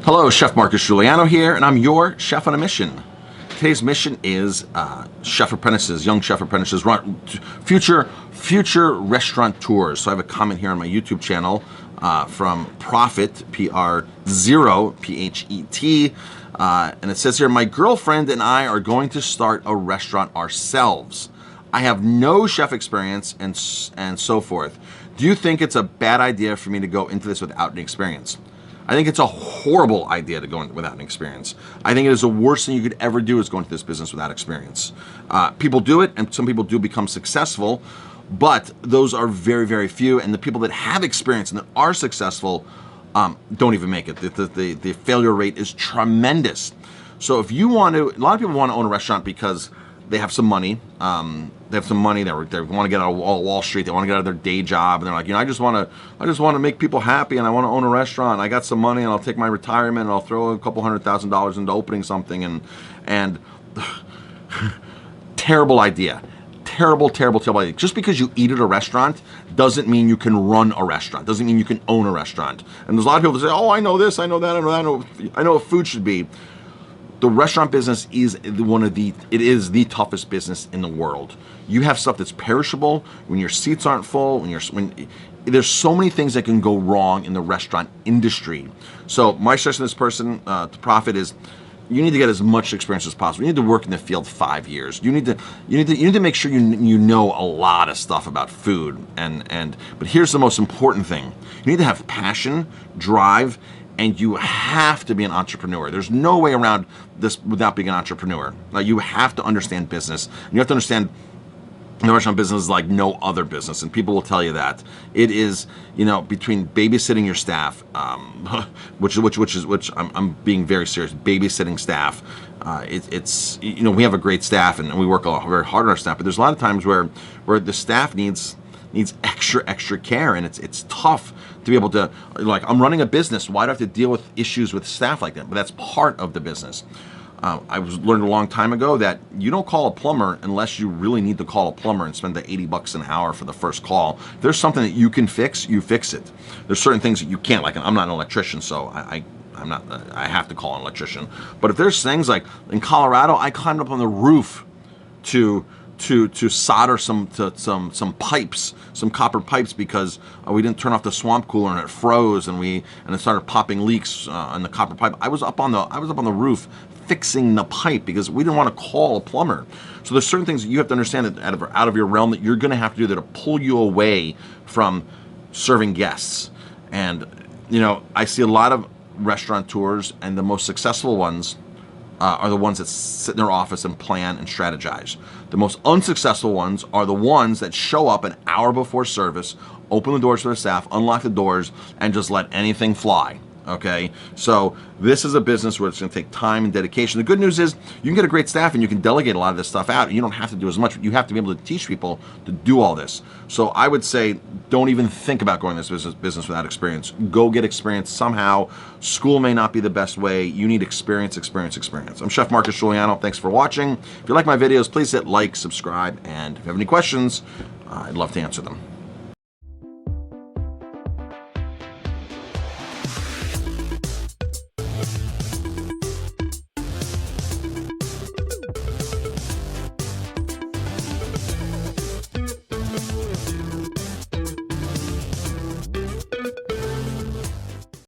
Hello, Chef Marcus Guiliano here, and I'm your chef on a mission. Today's mission is chef apprentices, young chef apprentices, future restaurateurs. So I have a comment here on my YouTube channel from Prophet, PR0, P-H-E-T, and it says here, my girlfriend and I are going to start a restaurant ourselves. I have no chef experience and so forth. Do you think it's a bad idea for me to go into this without an experience? I think it's a horrible idea to go in without an experience. I think it is the worst thing you could ever do is go into this business without experience. People do it, and some people do become successful, but those are very, very few. And the people that have experience and that are successful don't even make it. The failure rate is tremendous. So if you want to, a lot of people want to own a restaurant because they have some money. They want to get out of Wall Street. They want to get out of their day job, and they're like, I just want to make people happy, and I want to own a restaurant. I got some money, and I'll take my retirement, and I'll throw a couple $100,000 into opening something, and terrible idea. Terrible idea. Just because you eat at a restaurant doesn't mean you can run a restaurant. Doesn't mean you can own a restaurant. And there's a lot of people that say, oh, I know this, I know that, I know what food should be. The restaurant business is it is the toughest business in the world. You have stuff that's perishable when your seats aren't full, when there's so many things that can go wrong in the restaurant industry. So my suggestion to this person, to Prophet, is you need to get as much experience as possible. You need to work in the field 5 years. You need to make sure you know a lot of stuff about food. But here's the most important thing: you need to have passion, drive, and you have to be an entrepreneur. There's no way around this without being an entrepreneur. You have to understand business. You have to understand the restaurant business is like no other business, and people will tell you that. It is, between babysitting your staff, which I'm being very serious, babysitting staff. It's we have a great staff, and we work very hard on our staff, but there's a lot of times where the staff needs extra care, and it's tough to be able to, I'm running a business. Why do I have to deal with issues with staff like that? But that's part of the business. I learned a long time ago that you don't call a plumber unless you really need to call a plumber and spend the $80 an hour for the first call. If there's something that you can fix, you fix it. There's certain things that you can't. Like, I'm not an electrician, so I have to call an electrician. But if there's things like in Colorado, I climbed up on the roof to solder some pipes, some copper pipes, because we didn't turn off the swamp cooler and it froze, and it started popping leaks on the copper pipe. I was up on the roof fixing the pipe because we didn't want to call a plumber. So there's certain things that you have to understand that out of your realm that you're going to have to do that to pull you away from serving guests. And I see a lot of restaurateurs, and the most successful ones are the ones that sit in their office and plan and strategize. The most unsuccessful ones are the ones that show up an hour before service, open the doors for their staff, unlock the doors, and just let anything fly. Okay, so this is a business where it's going to take time and dedication. The good news is you can get a great staff and you can delegate a lot of this stuff out, and you don't have to do as much. You have to be able to teach people to do all this. So I would say don't even think about going this business without experience. Go get experience somehow. School may not be the best way. You need experience. I'm Chef Marcus Guiliano. Thanks for watching. If you like my videos, please hit like, subscribe, and if you have any questions, I'd love to answer them.